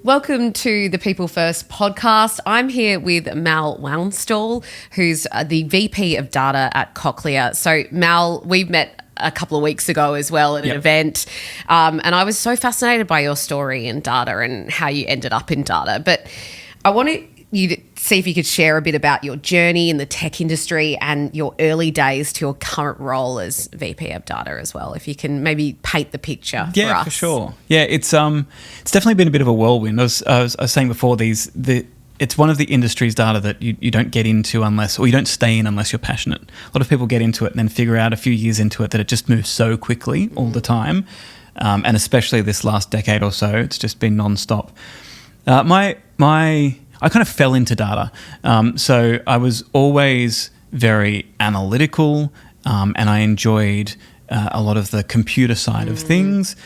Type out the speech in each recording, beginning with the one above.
Welcome to the People First podcast. I'm here with Mal Wanstall, who's the VP of Data at Cochlear. So, Mal, we met a couple of weeks ago as well at an event, and I was so fascinated by your story in data and how you ended up in data. But I wanted you to see if you could share a bit about your journey in the tech industry and your early days to your current role as VP of Data as well. If you can maybe paint the picture for us. Yeah, for sure. Yeah, it's definitely been a bit of a whirlwind. I was saying before, it's one of the industry's data that you don't get into or you don't stay in unless you're passionate. A lot of people get into it and then figure out a few years into it that it just moves so quickly all the time. And especially this last decade or so, it's just been nonstop. I kind of fell into data. So I was always very analytical, and I enjoyed a lot of the computer side of things.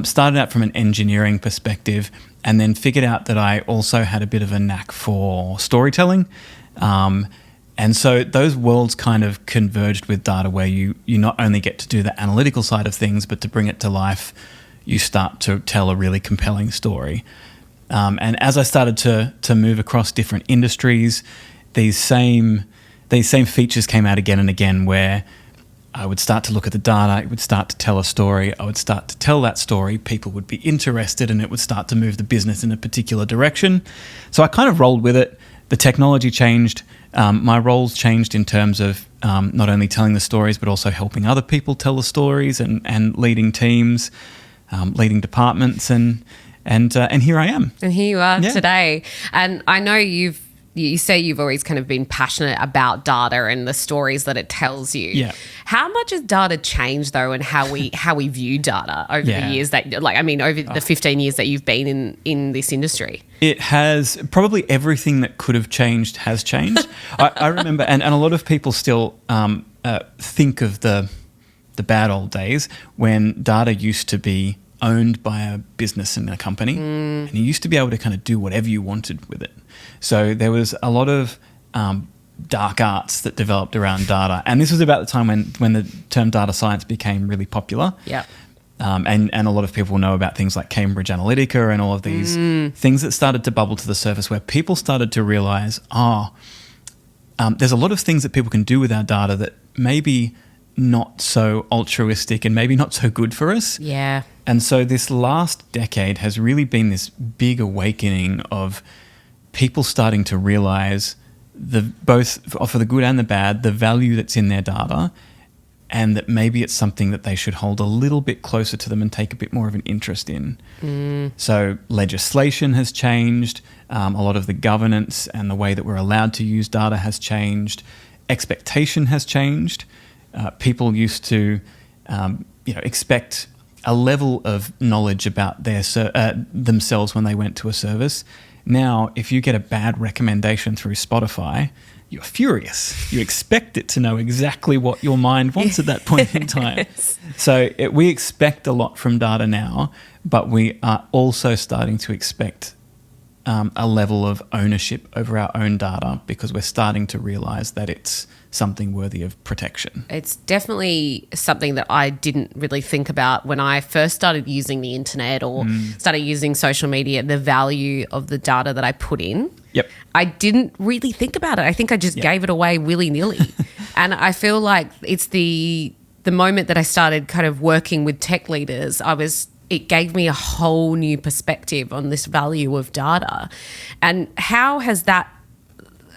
Started out from an engineering perspective and then figured out that I also had a bit of a knack for storytelling. And so those worlds kind of converged with data, where you not only get to do the analytical side of things, but to bring it to life, you start to tell a really compelling story. And as I started to move across different industries, these same features came out again and again, where I would start to look at the data, it would start to tell a story, I would start to tell that story, people would be interested, and it would start to move the business in a particular direction. So I kind of rolled with it. The technology changed. My roles changed in terms of not only telling the stories, but also helping other people tell the stories and leading teams, leading departments, and here I am. And here you are today. And I know you say you've always kind of been passionate about data and the stories that it tells you. Yeah. How much has data changed though, and how we view data over the years over the 15 years that you've been in this industry? It has. Probably everything that could have changed has changed. I remember, and a lot of people still think of the bad old days when data used to be owned by a business and a company, and you used to be able to kind of do whatever you wanted with it. So there was a lot of dark arts that developed around data, and this was about the time when the term data science became really popular. Yeah. And a lot of people know about things like Cambridge Analytica and all of these things that started to bubble to the surface, where people started to realize, there's a lot of things that people can do with our data that maybe not so altruistic and maybe not so good for us. Yeah. And so this last decade has really been this big awakening of people starting to realize both for the good and the bad, the value that's in their data, and that maybe it's something that they should hold a little bit closer to them and take a bit more of an interest in. So legislation has changed. A lot of the governance and the way that we're allowed to use data has changed. Expectation has changed. People used to expect a level of knowledge about themselves when they went to a service. Now, if you get a bad recommendation through Spotify, you're furious. You expect it to know exactly what your mind wants at that point in time. So we expect a lot from data now, but we are also starting to expect a level of ownership over our own data, because we're starting to realize that it's something worthy of protection. It's definitely something that I didn't really think about when I first started using the internet or started using social media, the value of the data that I put in. Yep. I didn't really think about it. I think I just gave it away willy-nilly. And I feel like it's the moment that I started kind of working with tech leaders, it gave me a whole new perspective on this value of data. And how has that,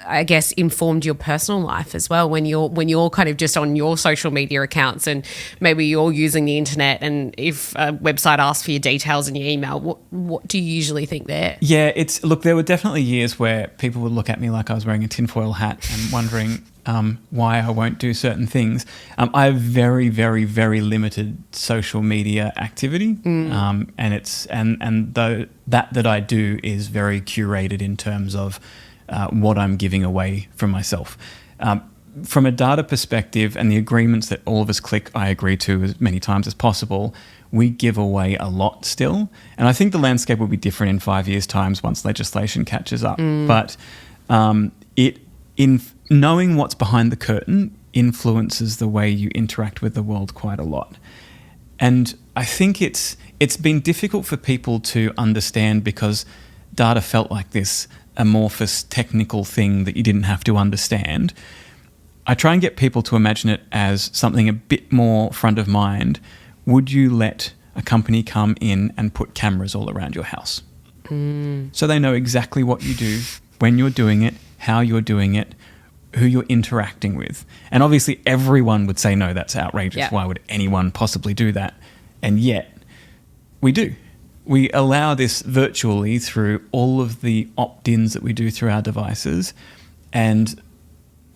I guess, informed your personal life as well, when you're kind of just on your social media accounts and maybe you're using the internet, and if a website asks for your details and your email, what do you usually think there? Yeah, there were definitely years where people would look at me like I was wearing a tinfoil hat and wondering why I won't do certain things. I have very, very, very limited social media activity, and that I do is very curated in terms of what I'm giving away from myself. From a data perspective and the agreements that all of us click I agree to as many times as possible, we give away a lot still. And I think the landscape will be different in 5 years' time once legislation catches up. But in knowing what's behind the curtain influences the way you interact with the world quite a lot. And I think it's been difficult for people to understand, because data felt like this amorphous technical thing that you didn't have to understand, I try and get people to imagine it as something a bit more front of mind. Would you let a company come in and put cameras all around your house? So they know exactly what you do, when you're doing it, how you're doing it, who you're interacting with. And obviously everyone would say, no, that's outrageous. Yeah. Why would anyone possibly do that? And yet we do. We allow this virtually through all of the opt-ins that we do through our devices. And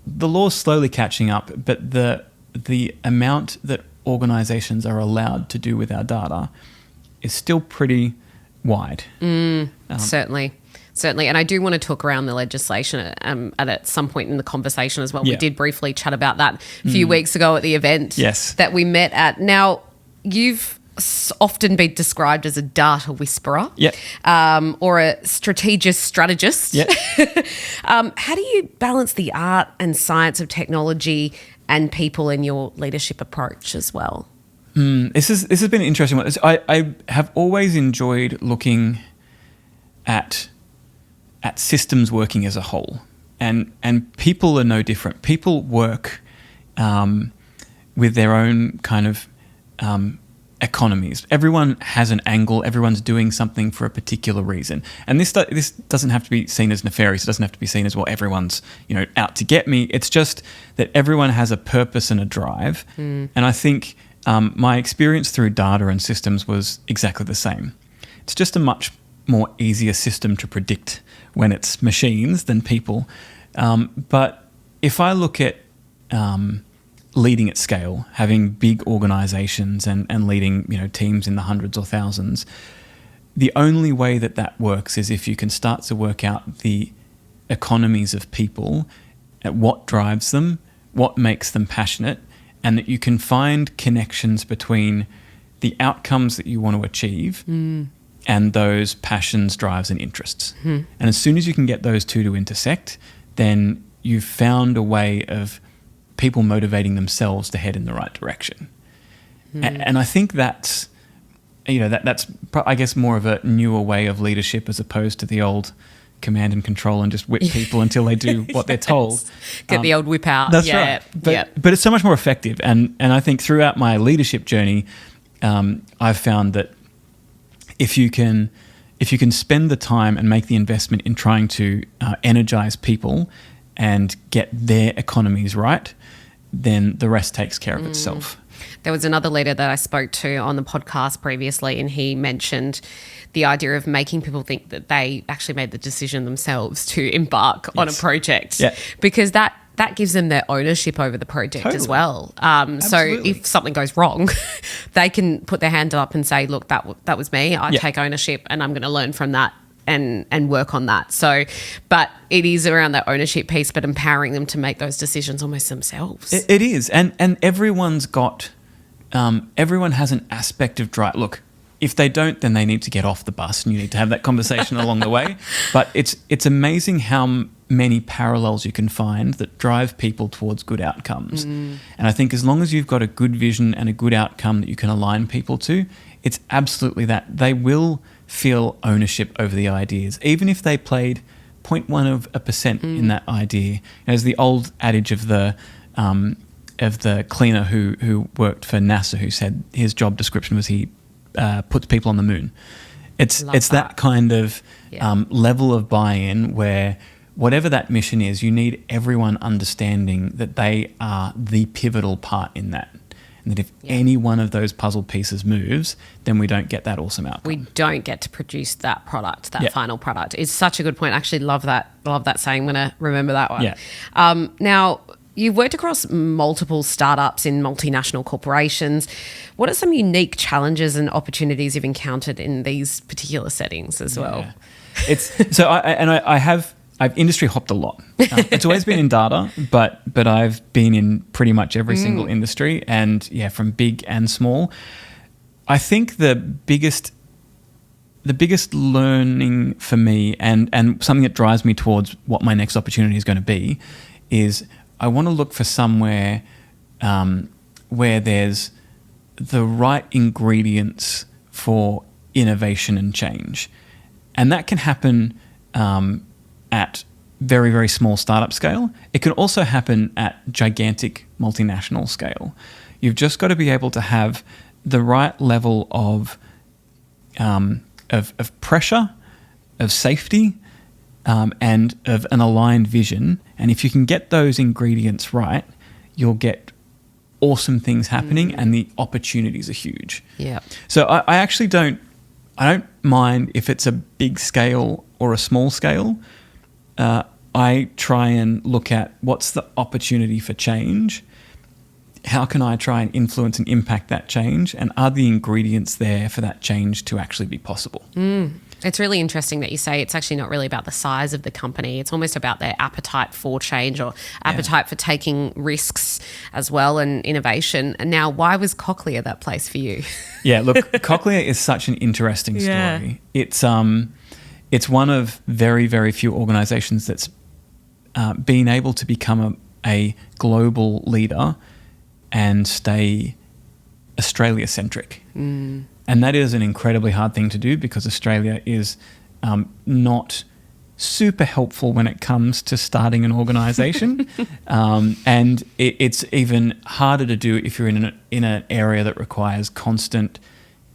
the law's slowly catching up, but the amount that organizations are allowed to do with our data is still pretty wide. Certainly. And I do want to talk around the legislation at some point in the conversation as well. Yeah. We did briefly chat about that a few weeks ago at the event that we met at. Now, you've often been described as a data whisperer or a strategist. How do you balance the art and science of technology and people in your leadership approach as well? This has been an interesting one. I have always enjoyed looking at systems working as a whole, and people are no different. People work with their own kind of economies. Everyone has an angle. Everyone's doing something for a particular reason, and this doesn't have to be seen as nefarious. It doesn't have to be seen as, well, everyone's out to get me. It's just that everyone has a purpose and a drive, and I think my experience through data and systems was exactly the same. It's just a much more easier system to predict when it's machines than people. But if I look at leading at scale, having big organizations and leading teams in the hundreds or thousands, the only way that works is if you can start to work out the economies of people, at what drives them, what makes them passionate, and that you can find connections between the outcomes that you want to achieve and those passions, drives, and interests. And as soon as you can get those two to intersect, then you've found a way of people motivating themselves to head in the right direction. And I think that's I guess more of a newer way of leadership as opposed to the old command and control and just whip people until they do what they're told. Get the old whip out. That's right. But it's so much more effective. And I think throughout my leadership journey, I've found that if you can spend the time and make the investment in trying to energize people and get their economies right, then the rest takes care of itself. There was another leader that I spoke to on the podcast previously, and he mentioned the idea of making people think that they actually made the decision themselves to embark on a project, because that gives them their ownership over the project as well. So if something goes wrong, they can put their hand up and say, look, that was me. I take ownership and I'm going to learn from that and work on that. So, but it is around that ownership piece, but empowering them to make those decisions almost themselves. It is. And everyone's got, everyone has an aspect of drive. Look, if they don't, then they need to get off the bus and you need to have that conversation along the way. But it's amazing how many parallels you can find that drive people towards good outcomes. And I think as long as you've got a good vision and a good outcome that you can align people to, it's absolutely that. They will feel ownership over the ideas, even if they played 0.1% in that idea. There's the old adage of the cleaner who worked for NASA, who said his job description was he puts people on the moon. It's that kind of level of buy-in where whatever that mission is, you need everyone understanding that they are the pivotal part in that. And that if any one of those puzzle pieces moves, then we don't get that awesome outcome. We don't get to produce that product, that final product. It's such a good point. I actually love that saying. I'm going to remember that one. Yeah. Now, you've worked across multiple startups in multinational corporations. What are some unique challenges and opportunities you've encountered in these particular settings as well? I've industry hopped a lot. It's always been in data, but I've been in pretty much every single industry, and from big and small. I think the biggest learning for me and something that drives me towards what my next opportunity is going to be is I want to look for somewhere where there's the right ingredients for innovation and change. And that can happen at very, very small startup scale. It can also happen at gigantic multinational scale. You've just got to be able to have the right level of pressure, of safety, and of an aligned vision. And if you can get those ingredients right, you'll get awesome things happening, and the opportunities are huge. Yeah. So I actually don't mind if it's a big scale or a small scale. I try and look at what's the opportunity for change. How can I try and influence and impact that change? And are the ingredients there for that change to actually be possible? It's really interesting that you say it's actually not really about the size of the company. It's almost about their appetite for change or appetite for taking risks as well and innovation. And now, why was Cochlear that place for you? Yeah, look, Cochlear is such an interesting story. Yeah. It's one of very, very few organisations that's been able to become a global leader and stay Australia-centric. And that is an incredibly hard thing to do because Australia is not super helpful when it comes to starting an organisation. And it's even harder to do if you're in an area that requires constant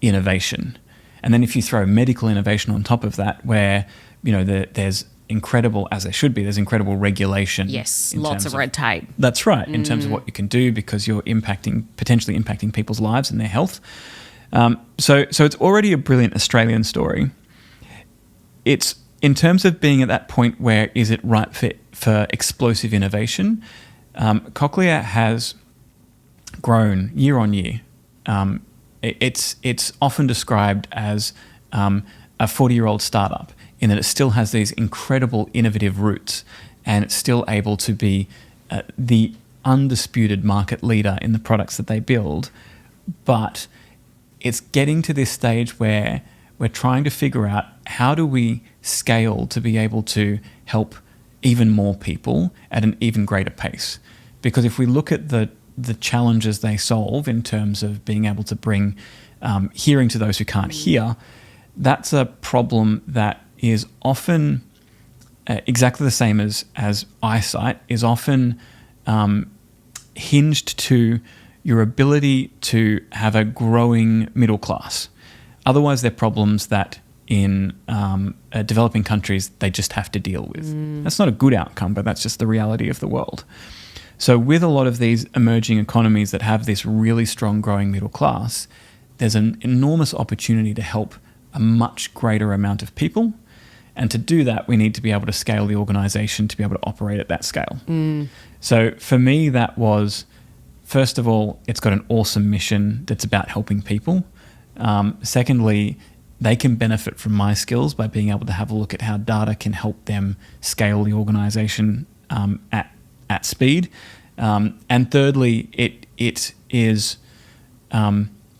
innovation. And then if you throw medical innovation on top of that, where there's incredible, as there should be, there's incredible regulation. Yes, lots of red tape. That's right, in terms of what you can do because you're potentially impacting people's lives and their health. So it's already a brilliant Australian story. It's in terms of being at that point where is it right fit for explosive innovation. Cochlear has grown year on year. It's often described as a 40-year-old startup in that it still has these incredible innovative roots and it's still able to be the undisputed market leader in the products that they build. But it's getting to this stage where we're trying to figure out how do we scale to be able to help even more people at an even greater pace. Because if we look at the challenges they solve in terms of being able to bring hearing to those who can't hear, that's a problem that is often exactly the same as eyesight, is often hinged to your ability to have a growing middle class. Otherwise, they're problems that in developing countries they just have to deal with. That's not a good outcome, but that's just the reality of the world. So with a lot of these emerging economies that have this really strong growing middle class, there's an enormous opportunity to help a much greater amount of people. And to do that, we need to be able to scale the organisation to be able to operate at that scale. So for me, that was, first of all, it's got an awesome mission that's about helping people. Secondly, they can benefit from my skills by being able to have a look at how data can help them scale the organisation at speed. And thirdly, it is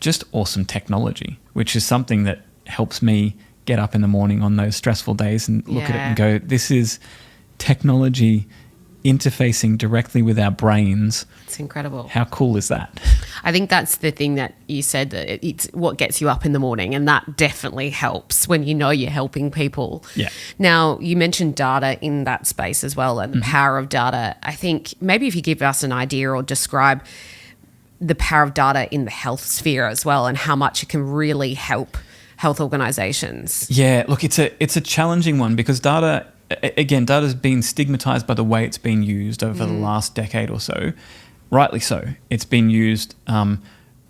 just awesome technology, which is something that helps me get up in the morning on those stressful days and look at it and go, this is technology interfacing directly with our brains. It's incredible. How cool is that? I think that's the thing that you said, that it's what gets you up in the morning, and that definitely helps when you know you're helping people. Yeah. Now, you mentioned data in that space as well, and the power of data. I think maybe if you give us an idea or describe the power of data in the health sphere as well and how much it can really help health organisations. Yeah, look, it's a challenging one because data has been stigmatized by the way it's been used over the last decade or so. Rightly so. It's been used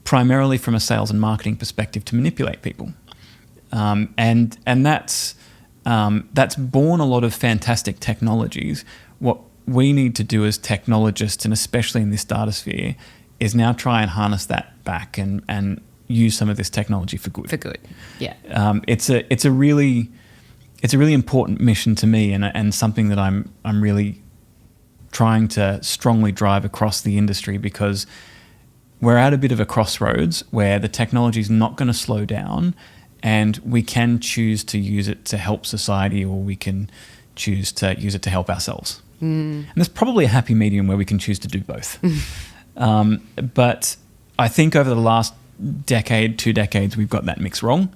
primarily from a sales and marketing perspective to manipulate people. And that's born a lot of fantastic technologies. What we need to do as technologists, and especially in this data sphere, is now try and harness that back and use some of this technology for good. For good, yeah. It's a really important mission to me, and something that I'm really trying to strongly drive across the industry, because we're at a bit of a crossroads where the technology is not going to slow down, and we can choose to use it to help society, or we can choose to use it to help ourselves. And there's probably a happy medium where we can choose to do both. But I think over the last decade, 2 decades, we've got that mix wrong.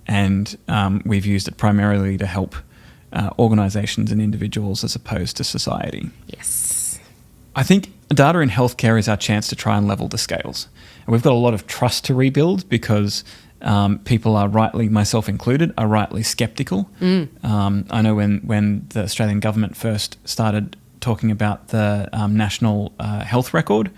and we've used it primarily to help organisations and individuals as opposed to society. Yes. I think data in healthcare is our chance to try and level the scales. And we've got a lot of trust to rebuild because people are rightly, myself included, are rightly sceptical. I know when the Australian government first started talking about the national health record,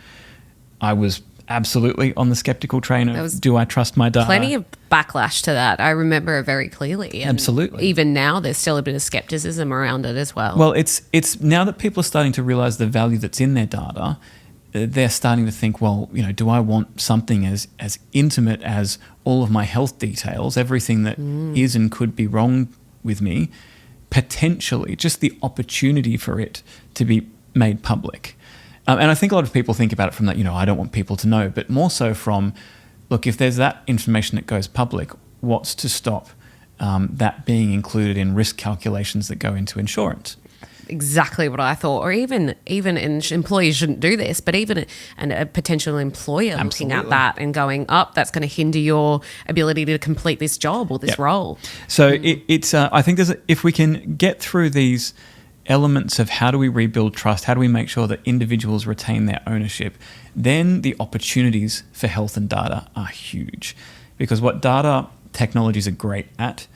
I was absolutely on the skeptical train of, do I trust my data? Plenty of backlash to that. I remember it very clearly. And absolutely. Even now, there's still a bit of skepticism around it as well. Well, it's now that people are starting to realise the value that's in their data, they're starting to think, well, do I want something as intimate as all of my health details, everything that is and could be wrong with me, potentially, just the opportunity for it to be made public. And I think a lot of people think about it from that, I don't want people to know, but more so from, look, if there's that information that goes public, what's to stop that being included in risk calculations that go into insurance? Exactly what I thought. Or even employers shouldn't do this, but even a potential employer looking at that and going, that's going to hinder your ability to complete this job or this role. So it's I think if we can get through these elements of how do we rebuild trust, how do we make sure that individuals retain their ownership, then the opportunities for health and data are huge. Because what data technologies are great at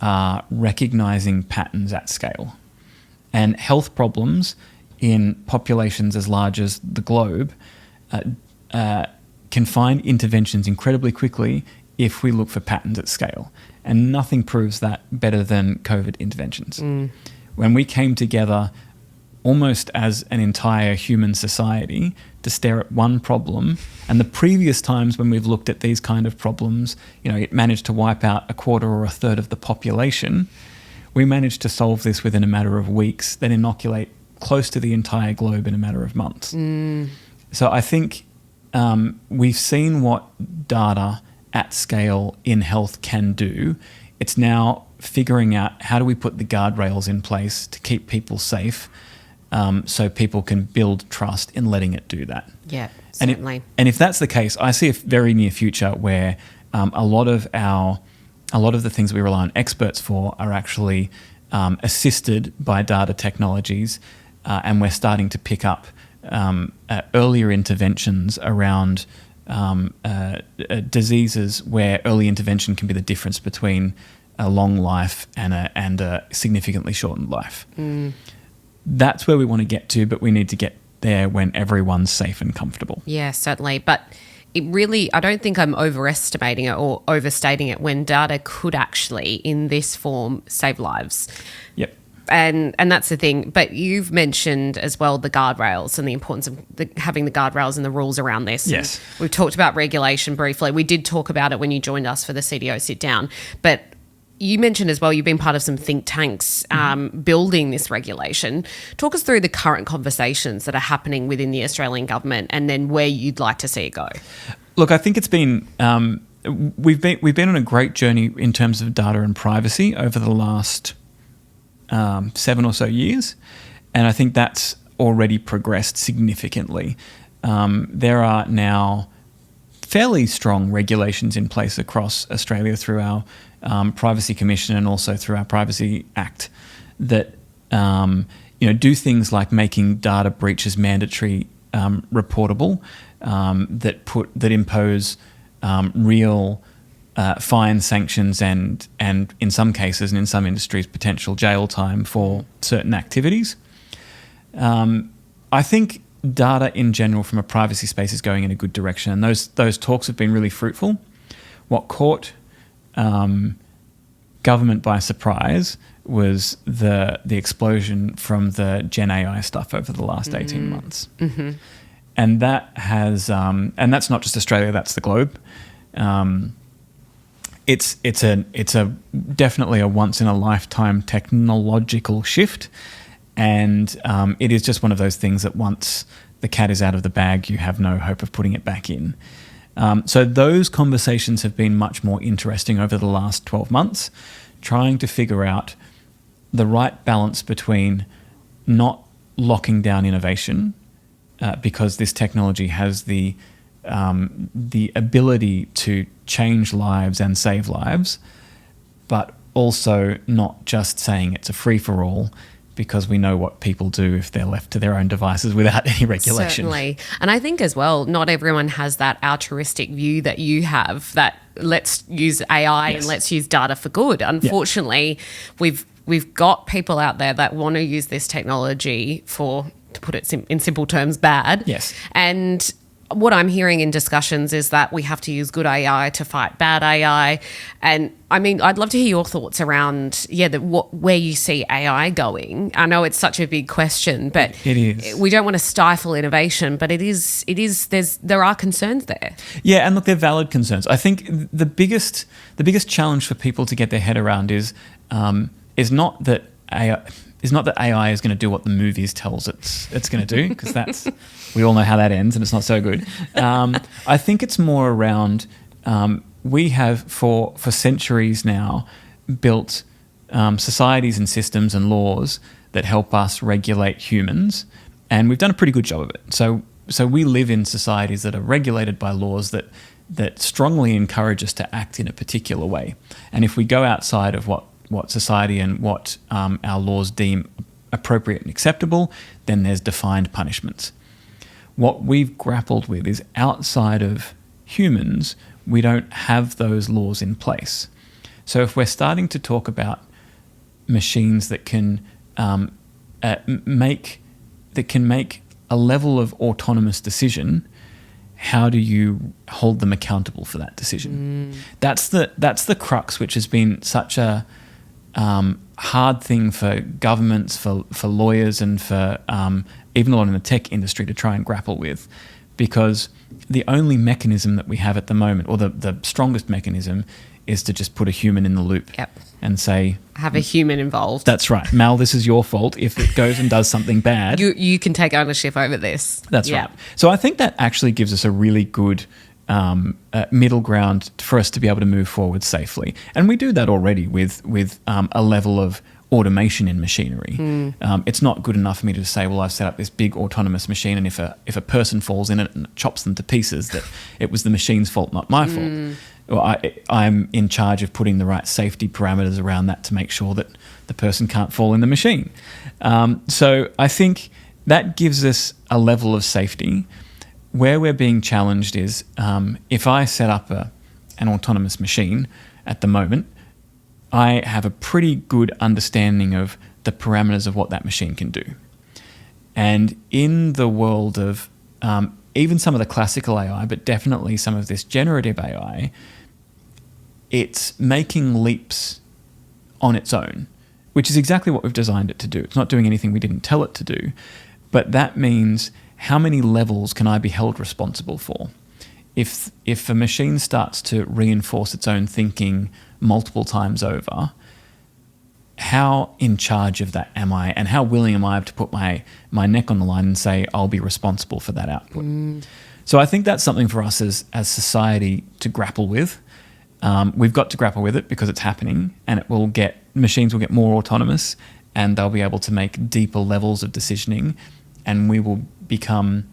are recognising patterns at scale. And health problems in populations as large as the globe can find interventions incredibly quickly if we look for patterns at scale. And nothing proves that better than COVID interventions. When we came together almost as an entire human society to stare at one problem, and the previous times when we've looked at these kind of problems, it managed to wipe out a quarter or a third of the population. We managed to solve this within a matter of weeks, then inoculate close to the entire globe in a matter of months. So I think we've seen what data at scale in health can do. It's now figuring out how do we put the guardrails in place to keep people safe so people can build trust in letting it do that. Yeah, certainly. And if that's the case, I see a very near future where a lot of the things we rely on experts for are actually assisted by data technologies, and we're starting to pick up earlier interventions around diseases where early intervention can be the difference between a long life and a significantly shortened life. That's where we want to get to, but we need to get there when everyone's safe and comfortable. Yeah, certainly. But it really, I don't think I'm overestimating it or overstating it when data could actually, in this form, save lives. Yep. And that's the thing. But you've mentioned as well the guardrails and the importance of having the guardrails and the rules around this. Yes. And we've talked about regulation briefly. We did talk about it when you joined us for the CDO sit down. But you mentioned as well you've been part of some think tanks building this regulation. Talk us through the current conversations that are happening within the Australian government and then where you'd like to see it go. Look, I think it's been we've been on a great journey in terms of data and privacy over the last 7 or so years, and I think that's already progressed significantly. There are now fairly strong regulations in place across Australia through our Privacy Commission and also through our Privacy Act that do things like making data breaches mandatory, reportable, that impose real fine sanctions and in some cases and in some industries potential jail time for certain activities. I think data in general from a privacy space is going in a good direction, and those talks have been really fruitful. What caught government by surprise was the explosion from the Gen AI stuff over the last 18 months. And that has and that's not just Australia, that's the globe. It's definitely a once in a lifetime technological shift, and it is just one of those things that once the cat is out of the bag, you have no hope of putting it back in. So those conversations have been much more interesting over the last 12 months, trying to figure out the right balance between not locking down innovation because this technology has the ability to change lives and save lives, but also not just saying it's a free-for-all, because we know what people do if they're left to their own devices without any regulation. Certainly. And I think as well, not everyone has that altruistic view that you have, that let's use AI and let's use data for good. Unfortunately, we've got people out there that want to use this technology for, to put it in simple terms, bad. Yes. And what I'm hearing in discussions is that we have to use good AI to fight bad AI. And I mean, I'd love to hear your thoughts around, where you see AI going. I know it's such a big question, but it is. We don't want to stifle innovation, but there are concerns there. Yeah, and look, they're valid concerns. I think the biggest challenge for people to get their head around is not that AI is going to do what the movies tells it's going to do, because we all know how that ends and it's not so good. I think it's more around we have for centuries now built societies and systems and laws that help us regulate humans, and we've done a pretty good job of it. So we live in societies that are regulated by laws that strongly encourage us to act in a particular way. And if we go outside of what society and what our laws deem appropriate and acceptable, then there's defined punishments. What we've grappled with is outside of humans, we don't have those laws in place. So if we're starting to talk about machines that can make a level of autonomous decision, how do you hold them accountable for that decision? That's the crux, which has been such a hard thing for governments, for lawyers, and for even a lot in the tech industry to try and grapple with, because the only mechanism that we have at the moment, or the strongest mechanism, is to just put a human in the loop and say... Have a human involved. That's right. Mal, this is your fault. If it goes and does something bad... You can take ownership over this. That's right. So I think that actually gives us a really good middle ground for us to be able to move forward safely. And we do that already with a level of automation in machinery. It's not good enough for me to say, well, I've set up this big autonomous machine, and if a person falls in it and chops them to pieces, that it was the machine's fault, not my fault. Well, I'm in charge of putting the right safety parameters around that to make sure that the person can't fall in the machine. So I think that gives us a level of safety. Where we're being challenged is if I set up an autonomous machine at the moment, I have a pretty good understanding of the parameters of what that machine can do. And in the world of even some of the classical AI, but definitely some of this generative AI, it's making leaps on its own, which is exactly what we've designed it to do. It's not doing anything we didn't tell it to do, but that means how many levels can I be held responsible for? If a machine starts to reinforce its own thinking multiple times over, how in charge of that am I, and how willing am I to put my neck on the line and say I'll be responsible for that output? So I think that's something for us as society to grapple with. We've got to grapple with it because it's happening, and machines will get more autonomous, and they'll be able to make deeper levels of decisioning, and we will become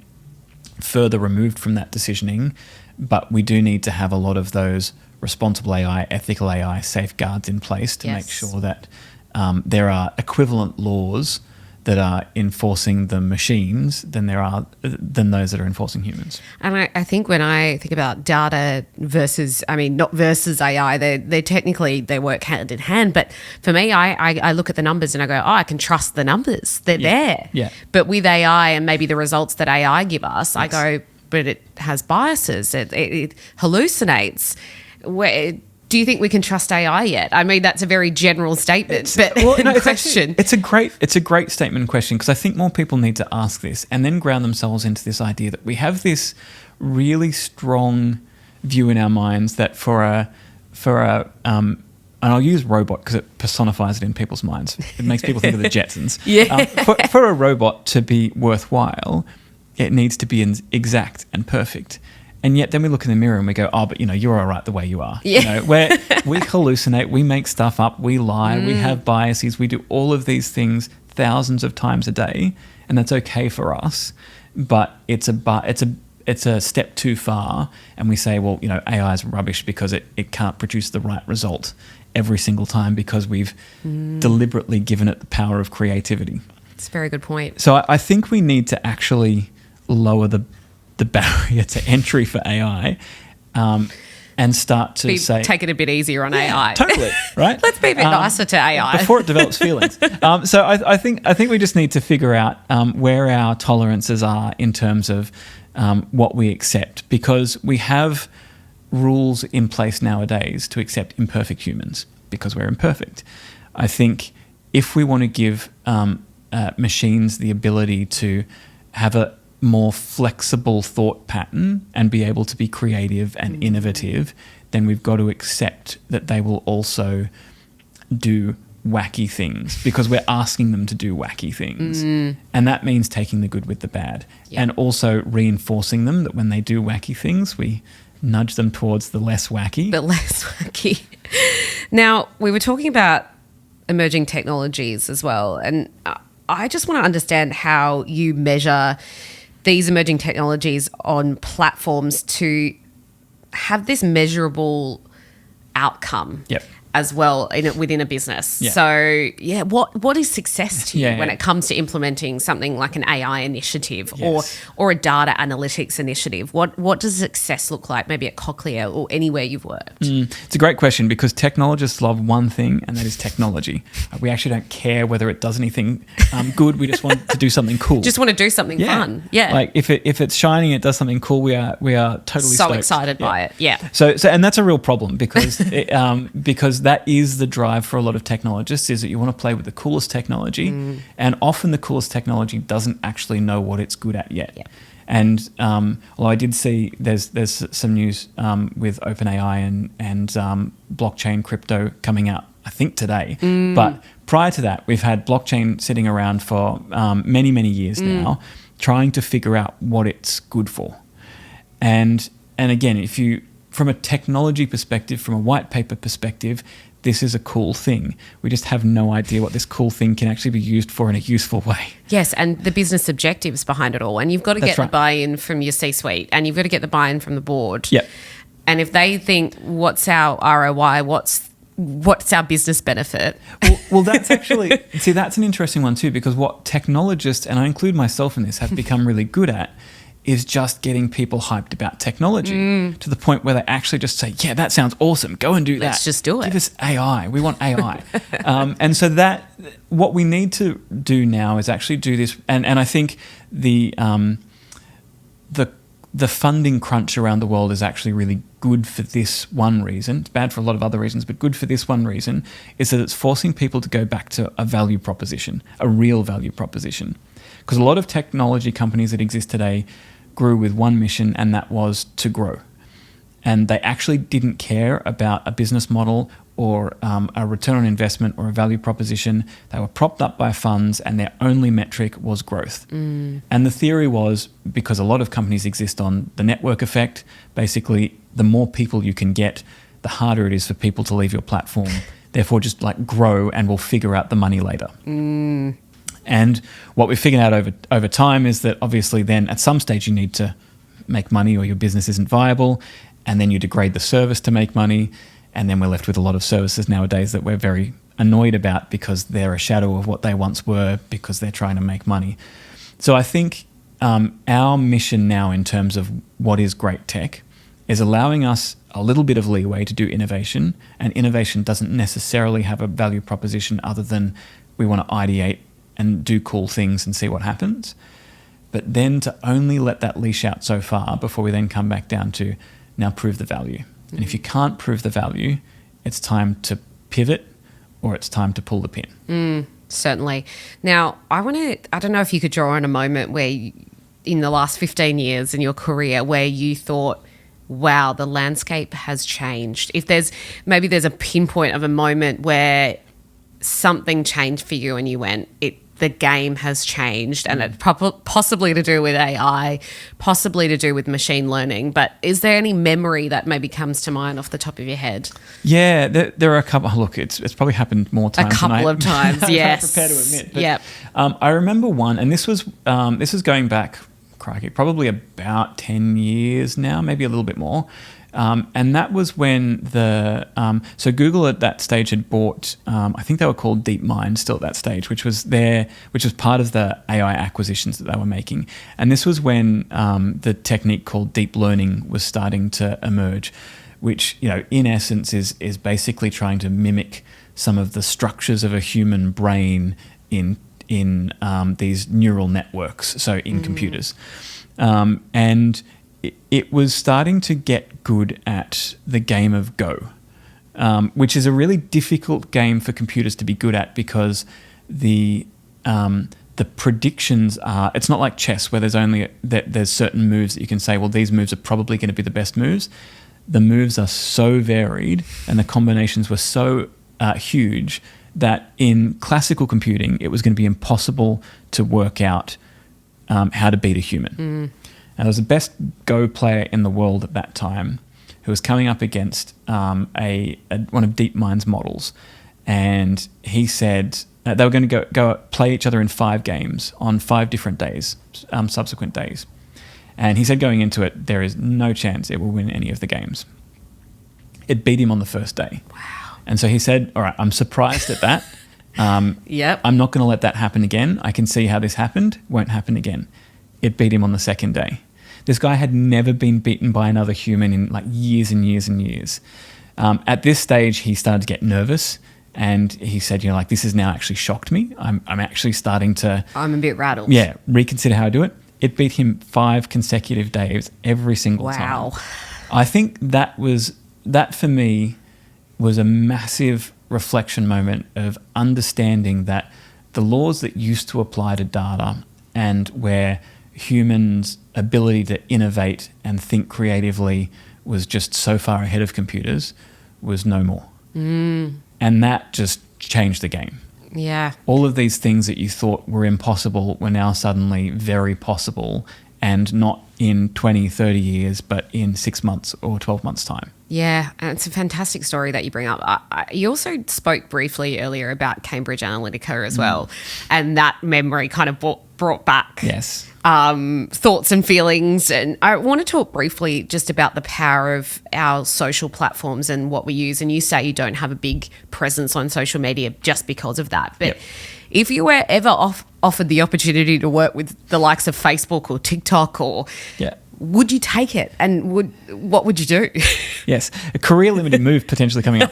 further removed from that decisioning. But we do need to have a lot of those responsible AI, ethical AI safeguards in place to make sure that there are equivalent laws that are enforcing the machines than those that are enforcing humans. And I think when I think about data not versus AI, they technically work hand in hand. But for me, I look at the numbers and I go, I can trust the numbers. They're there. Yeah. But with AI and maybe the results that AI give us, I go, but it has biases. It hallucinates. Do you think we can trust AI yet? I mean, that's a very general statement, question. It's a great statement and question, because I think more people need to ask this and then ground themselves into this idea that we have this really strong view in our minds that for a and I'll use robot because it personifies it in people's minds. It makes people think of the Jetsons. For a robot to be worthwhile, it needs to be exact and perfect. And yet then we look in the mirror and we go, but you're all right the way you are. Yeah. Where we hallucinate, we make stuff up, we lie, we have biases, we do all of these things thousands of times a day, and that's okay for us. But it's it's a step too far, and we say, well, AI is rubbish because it can't produce the right result every single time because we've deliberately given it the power of creativity. It's a very good point. So I think we need to actually lower the barrier to entry for AI, and start to take it a bit easier on AI. Totally, right? Let's be a bit nicer to AI before it develops feelings. So I think we just need to figure out where our tolerances are in terms of what we accept, because we have rules in place nowadays to accept imperfect humans because we're imperfect. I think if we want to give machines the ability to have a more flexible thought pattern and be able to be creative and innovative, then we've got to accept that they will also do wacky things because we're asking them to do wacky things. And that means taking the good with the bad, and also reinforcing them that when they do wacky things, we nudge them towards the less wacky. Now, we were talking about emerging technologies as well, and I just want to understand how you measure these emerging technologies on platforms to have this measurable outcome as well within a business. Yeah. So, what is success to you when it comes to implementing something like an AI initiative or a data analytics initiative? What does success look like maybe at Cochlear or anywhere you've worked? It's a great question, because technologists love one thing, and that is technology. We actually don't care whether it does anything good. We just want to do something cool. Just want to do something fun. Yeah. Like if it's shining, it does something cool. We are totally so stoked. excited by it. Yeah. So and that's a real problem because because that is the drive for a lot of technologists, is that you want to play with the coolest technology, and often the coolest technology doesn't actually know what it's good at yet. Yeah. And although I did see there's some news with OpenAI and blockchain crypto coming out, I think today. But prior to that, we've had blockchain sitting around for many, many years now, trying to figure out what it's good for. And again, if you, from a technology perspective, from a white paper perspective, this is a cool thing. We just have no idea what this cool thing can actually be used for in a useful way. Yes, and the business objectives behind it all. And you've got to get the buy-in from your C-suite, and you've got to get the buy-in from the board. Yep. And if they think, what's our ROI, what's our business benefit? Well, that's actually, that's an interesting one too, because what technologists, and I include myself in this, have become really good at is just getting people hyped about technology to the point where they actually just say, yeah, that sounds awesome. Go and do that. Let's just do it. Give us AI. We want AI. And so that what we need to do now is actually do this. And I think the funding crunch around the world is actually really good for this one reason. It's bad for a lot of other reasons, but good for this one reason, is that it's forcing people to go back to a value proposition, a real value proposition. Because a lot of technology companies that exist today grew with one mission, and that was to grow. And they actually didn't care about a business model or a return on investment or a value proposition. They were propped up by funds, and their only metric was growth. And the theory was, because a lot of companies exist on the network effect, basically the more people you can get, the harder it is for people to leave your platform. Therefore, just like grow, and we'll figure out the money later. And what we've figured out over time is that obviously then at some stage you need to make money or your business isn't viable, and then you degrade the service to make money, and then we're left with a lot of services nowadays that we're very annoyed about because they're a shadow of what they once were because they're trying to make money. So I think our mission now in terms of what is great tech is allowing us a little bit of leeway to do innovation, and innovation doesn't necessarily have a value proposition other than we want to ideate and do cool things and see what happens. But then to only let that leash out so far before we then come back down to now prove the value. And if you can't prove the value, it's time to pivot or it's time to pull the pin. Certainly. Now, I don't know if you could draw on a moment where in the last 15 years in your career where you thought, wow, the landscape has changed. If there's a pinpoint of a moment where something changed for you and you went, the game has changed, and it's possibly to do with AI, possibly to do with machine learning. But is there any memory that maybe comes to mind off the top of your head? Yeah, there are a couple. Look, it's probably happened more times. A couple of times, yes. I'm prepared to admit. But, I remember one, and this was going back crikey, probably about 10 years now, maybe a little bit more. And that was when so Google at that stage had bought, I think they were called DeepMind still at that stage, which was part of the AI acquisitions that they were making. And this was when the technique called deep learning was starting to emerge, which, in essence is basically trying to mimic some of the structures of a human brain in these neural networks, so in computers. And it was starting to get good at the game of Go, which is a really difficult game for computers to be good at because the predictions are, it's not like chess where there's certain moves that you can say, well, these moves are probably going to be the best moves. The moves are so varied and the combinations were so huge that in classical computing, it was going to be impossible to work out how to beat a human. And there was the best Go player in the world at that time who was coming up against one of DeepMind's models. And he said they were going to go play each other in 5 games on 5 different days, subsequent days. And he said going into it, there is no chance it will win any of the games. It beat him on the first day. Wow. And so he said, all right, I'm surprised at that. Yep. I'm not going to let that happen again. I can see how this happened. Won't happen again. It beat him on the second day. This guy had never been beaten by another human in like years and years and years. At this stage, he started to get nervous. And he said, this has now actually shocked me. I'm actually starting to... I'm a bit rattled. Yeah, reconsider how I do it. It beat him 5 consecutive days every single time. Wow. I think that for me was a massive reflection moment of understanding that the laws that used to apply to data and where humans' ability to innovate and think creatively was just so far ahead of computers was no more. And that just changed the game. Yeah. All of these things that you thought were impossible were now suddenly very possible, and not in 20, 30 years, but in 6 months or 12 months' time. Yeah, and it's a fantastic story that you bring up. You also spoke briefly earlier about Cambridge Analytica as well, and that memory kind of brought back Yes. Thoughts and feelings. And I want to talk briefly just about the power of our social platforms and what we use. And you say you don't have a big presence on social media just because of that. But if you were ever offered the opportunity to work with the likes of Facebook or TikTok would you take it? And what would you do? Yes, a career-limited move potentially coming up.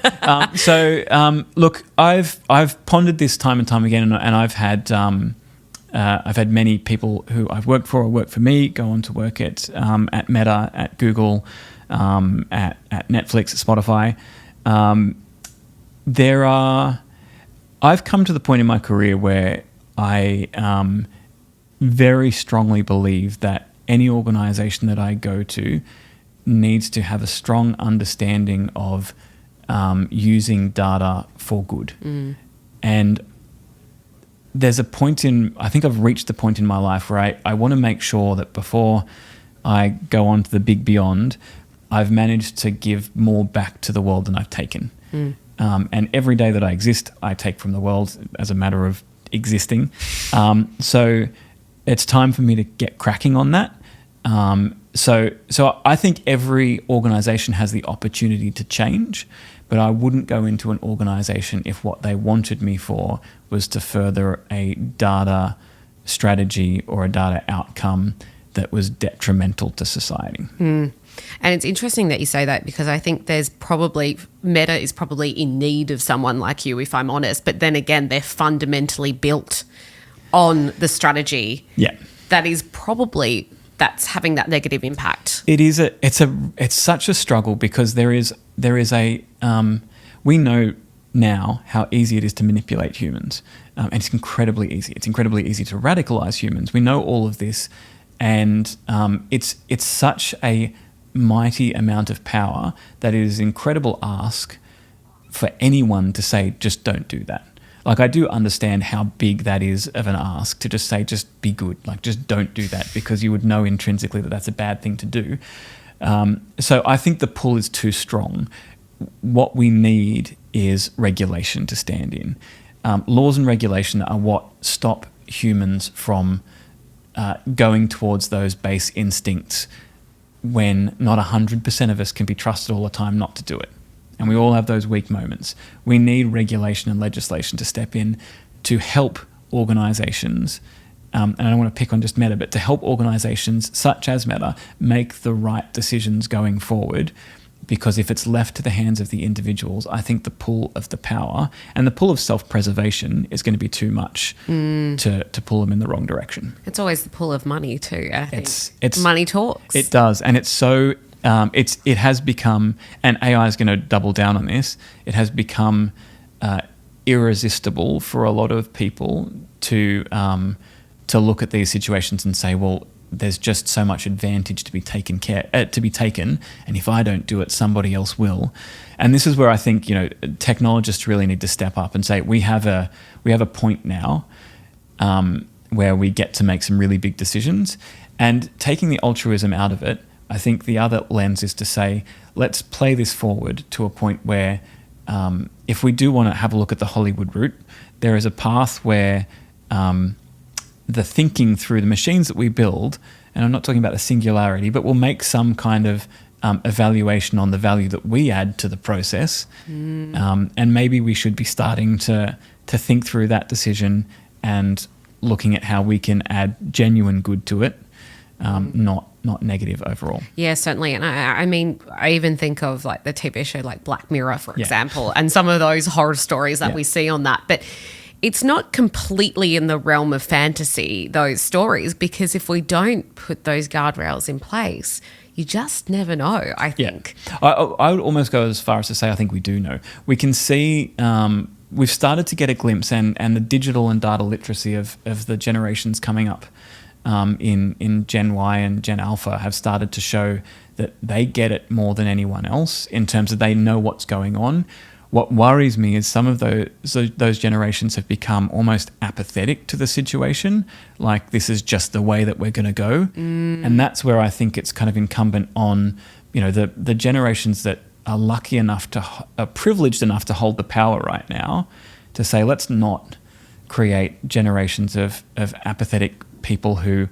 Look, I've pondered this time and time again, and I've had many people who I've worked for or work for me go on to work at Meta, at Google, at Netflix, at Spotify. I've come to the point in my career where I very strongly believe that any organization that I go to needs to have a strong understanding of using data for good. And there's a point I think I've reached the point in my life where I want to make sure that before I go on to the big beyond, I've managed to give more back to the world than I've taken. And every day that I exist, I take from the world as a matter of existing. So it's time for me to get cracking on that. So I think every organization has the opportunity to change, but I wouldn't go into an organization if what they wanted me for was to further a data strategy or a data outcome that was detrimental to society. And it's interesting that you say that, because I think Meta is probably in need of someone like you, if I'm honest. But then again, they're fundamentally built on the strategy that is that's having that negative impact. It's such a struggle, because there is we know now how easy it is to manipulate humans, and it's incredibly easy. It's incredibly easy to radicalize humans. We know all of this, and it's such a mighty amount of power that it is an incredible ask for anyone to say, just don't do that. Like, I do understand how big that is of an ask to just say, just be good. Like, just don't do that, because you would know intrinsically that that's a bad thing to do. So I think the pull is too strong. What we need is regulation to stand in. Laws and regulation are what stop humans from going towards those base instincts when not 100% of us can be trusted all the time not to do it. And we all have those weak moments. We need regulation and legislation to step in to help organisations, and I don't want to pick on just Meta, but to help organisations such as Meta make the right decisions going forward. Because if it's left to the hands of the individuals, I think the pull of the power and the pull of self-preservation is going to be too much to pull them in the wrong direction. It's always the pull of money too, I think. It's money talks. It does. And it's so... it has become, and AI is going to double down on this, it has become irresistible for a lot of people to look at these situations and say, well, there's just so much advantage to be taken, and if I don't do it, somebody else will. And this is where I think, technologists really need to step up and say, we have a point now where we get to make some really big decisions, and taking the altruism out of it, I think the other lens is to say, let's play this forward to a point where if we do want to have a look at the Hollywood route, there is a path where the thinking through the machines that we build, and I'm not talking about the singularity, but we'll make some kind of evaluation on the value that we add to the process. And maybe we should be starting to think through that decision and looking at how we can add genuine good to it, not negative overall. Yeah, certainly. And I mean, I even think of like the TV show like Black Mirror, for example, and some of those horror stories that we see on that. But it's not completely in the realm of fantasy, those stories, because if we don't put those guardrails in place, you just never know, I think. Yeah. I would almost go as far as to say I think we do know. We can see... we've started to get a glimpse, and the digital and data literacy of the generations coming up in Gen Y and Gen Alpha have started to show that they get it more than anyone else in terms of they know what's going on. What worries me is some of those generations have become almost apathetic to the situation, like this is just the way that we're going to go. And that's where I think it's kind of incumbent on, the generations that are lucky enough are privileged enough to hold the power right now to say, let's not create generations of apathetic people who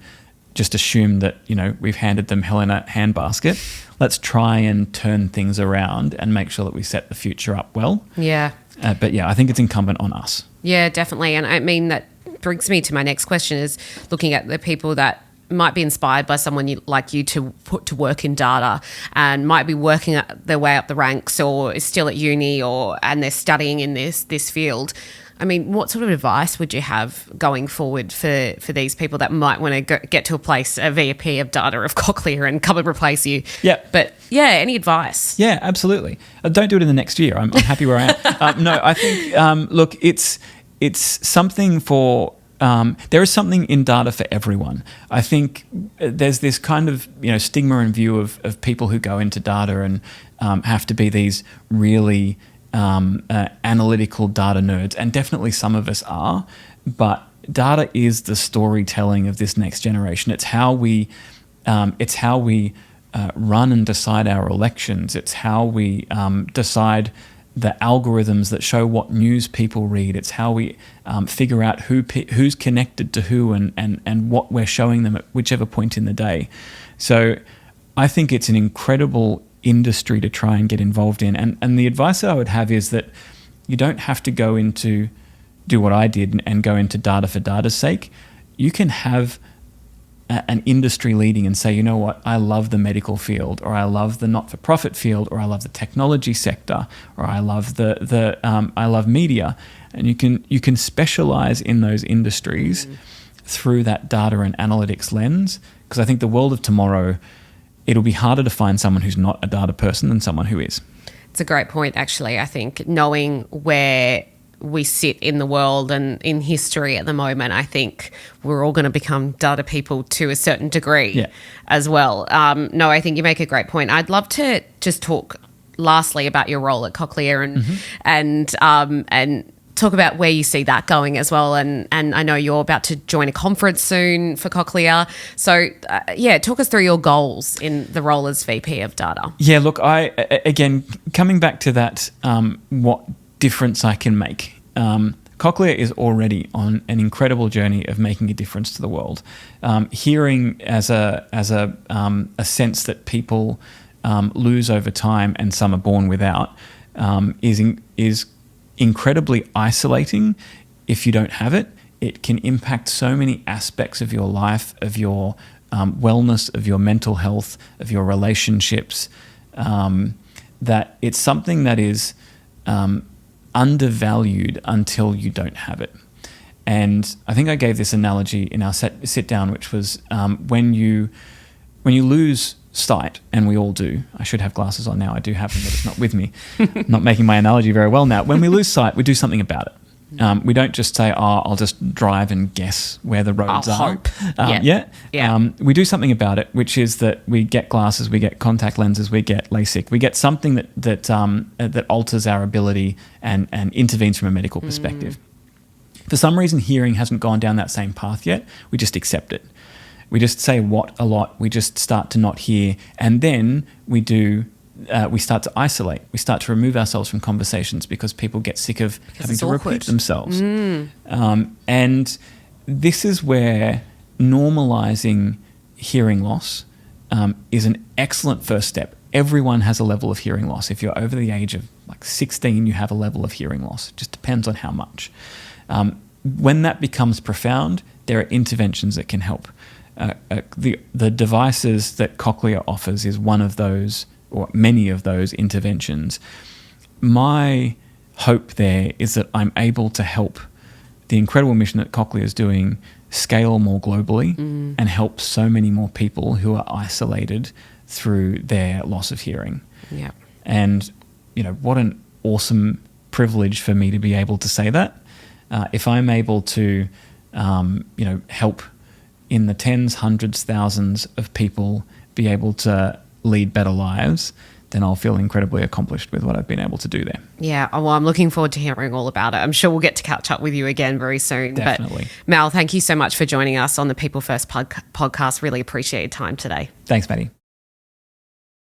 just assume that, we've handed them hell in a handbasket. Let's try and turn things around and make sure that we set the future up well. Yeah. But I think it's incumbent on us. Yeah, definitely. And I mean, that brings me to my next question, is looking at the people that might be inspired by someone like you to put to work in data and might be working their way up the ranks or is still at uni and they're studying in this field. I mean, what sort of advice would you have going forward for these people that might want to get to a VP of data of Cochlear and come and replace you? Yeah. But any advice? Yeah, absolutely. Don't do it in the next year. I'm happy where I am. No, I think, look, it's something for... there is something in data for everyone. I think there's this kind of stigma and view of people who go into data and have to be these really analytical data nerds, and definitely some of us are. But data is the storytelling of this next generation. It's how we run and decide our elections. It's how we decide the algorithms that show what news people read. It's how we figure out who's connected to who and what we're showing them at whichever point in the day. So I think it's an incredible industry to try and get involved in. And the advice that I would have is that you don't have to do what I did and go into data for data's sake. You can have an industry leading and say, you know what, I love the medical field, or I love the not-for-profit field, or I love the technology sector, or I love I love media, and you can specialize in those industries through that data and analytics lens. Because I think the world of tomorrow, it'll be harder to find someone who's not a data person than someone who is. It's a great point, actually. I think knowing where we sit in the world and in history at the moment, I think we're all going to become data people to a certain degree as well. No, I think you make a great point. I'd love to just talk lastly about your role at Cochlear and talk about where you see that going as well. And I know you're about to join a conference soon for Cochlear. So, talk us through your goals in the role as VP of Data. Yeah, look, again, coming back to that, what difference I can make. Cochlear is already on an incredible journey of making a difference to the world. Hearing as a sense that people lose over time and some are born without is incredibly isolating if you don't have it. It can impact so many aspects of your life, of your wellness, of your mental health, of your relationships, that it's something that is undervalued until you don't have it. And I think I gave this analogy in our sit down, which was when you lose sight, and we all do. I should have glasses on now. I do have them, but it's not with me. I'm not making my analogy very well now. When we lose sight, we do something about it. We don't just say, I'll just drive and guess where the roads are. Hope. We do something about it, which is that we get glasses, we get contact lenses, we get LASIK, we get something that alters our ability and intervenes from a medical perspective. For some reason, hearing hasn't gone down that same path yet. We just accept it. We just say what a lot. We just start to not hear, and then we start to isolate. We start to remove ourselves from conversations because people get sick of having to repeat themselves. And this is where normalizing hearing loss is an excellent first step. Everyone has a level of hearing loss. If you're over the age of 16, you have a level of hearing loss. It just depends on how much. When that becomes profound, there are interventions that can help. The devices that Cochlear offers is one of those, or many of those interventions. My hope there is that I'm able to help the incredible mission that Cochlear is doing scale more globally and help so many more people who are isolated through their loss of hearing. Yeah. And, what an awesome privilege for me to be able to say that. If I'm able to, help in the tens, hundreds, thousands of people be able to lead better lives, then I'll feel incredibly accomplished with what I've been able to do there. Yeah, well, I'm looking forward to hearing all about it. I'm sure we'll get to catch up with you again very soon. Definitely. But Mal, thank you so much for joining us on the People First podcast. Really appreciate your time today. Thanks, Maddie.